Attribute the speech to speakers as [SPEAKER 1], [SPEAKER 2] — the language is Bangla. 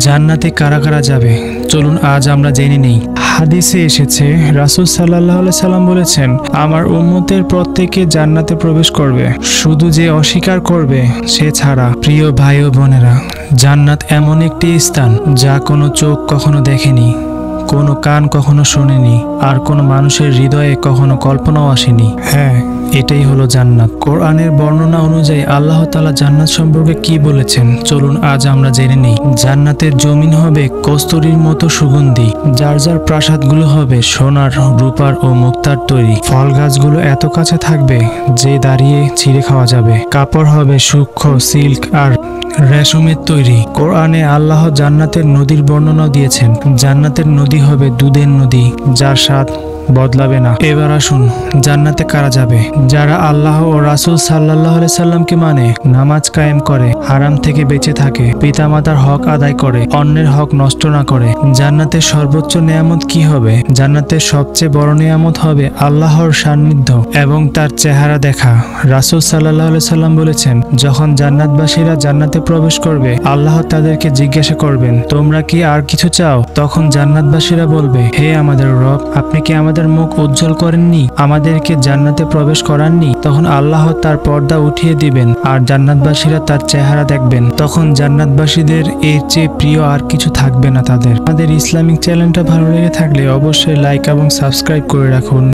[SPEAKER 1] জান্নাতে কারা কারা যাবে চলুন আজ আমরা জেনে নেই। হাদিসে এসেছে রাসূল সাল্লাল্লাহু আলাইহি সাল্লাম বলেছেন, আমার উম্মতের প্রত্যেকে জান্নাতে প্রবেশ করবে, শুধু যে অস্বীকার করবে সে ছাড়া। প্রিয় ভাই ও বোনেরা, জান্নাত এমন একটি স্থান যা কোনো চোখ কখনো দেখেনি, কোনো কান কখনো শোনেনি, আর কোনো মানুষের হৃদয়ে কখনো কল্পনাও আসেনি। হ্যাঁ, এটাই হলো জান্নাত। কোরআনের বর্ণনা অনুযায়ী আল্লাহ তাআলা জান্নাত সম্পর্কে কি বলেছেন চলুন আজ আমরা জেনে নিই। জান্নাতের জমিন হবে কস্তুরীর মতো সুগন্ধি, যার যার প্রাসাদগুলো হবে সোনার, রূপার ও মুক্তার তৈরি। ফল গাছগুলো এত কাছে থাকবে যে দাঁড়িয়ে ছিঁড়ে খাওয়া যাবে। কাপড় হবে সূক্ষ্ম সিল্ক আর রেশমের তৈরি। কোরআনে আল্লাহ জান্নাতের নদীর বর্ণনা দিয়েছেন। জান্নাতের নদী হবে দুধের নদী, যার স্বাদ বদলাবে না। এবার আসুন, জান্নাতে কারা যাবে? যারা আল্লাহ ও রাসূল সাল্লাল্লাহু আলাইহি সাল্লামকে মানে, নামাজ কায়েম করে, হারাম থেকে বেঁচে থাকে, পিতামাতার হক আদায় করে, অন্যের হক নষ্ট না করে। জান্নাতের সর্বোচ্চ নেয়ামত কি হবে? জান্নাতের সবচেয়ে বড় নেয়ামত হবে আল্লাহর সান্নিধ্য এবং তার চেহারা দেখা। রাসূল সাল্লাল্লাহু আলাইহি সাল্লাম বলেছেন, যখন জান্নাতবাসীরা জান্নাতে প্রবেশ করবে, আল্লাহ তাদেরকে জিজ্ঞাসা করবেন, তোমরা কি আর কিছু চাও? তখন জান্নাতবাসীরা বলবে, হে আমাদের রব, আপনি কি আমাদের মুখ উজ্জ্বল করেননি, আমাদেরকে জান্নাতে প্রবেশ করাননি? তখন আল্লাহ তার পর্দা উঠিয়ে দিবেন আর জান্নাতবাসীরা তার চেহারা দেখবেন। তখন জান্নাতবাসীদের এর চেয়ে প্রিয় আর কিছু থাকবে না তাদের। আমাদের ইসলামিক চ্যানেলটা ভালো লেগে থাকলে অবশ্যই লাইক এবং সাবস্ক্রাইব করে রাখুন।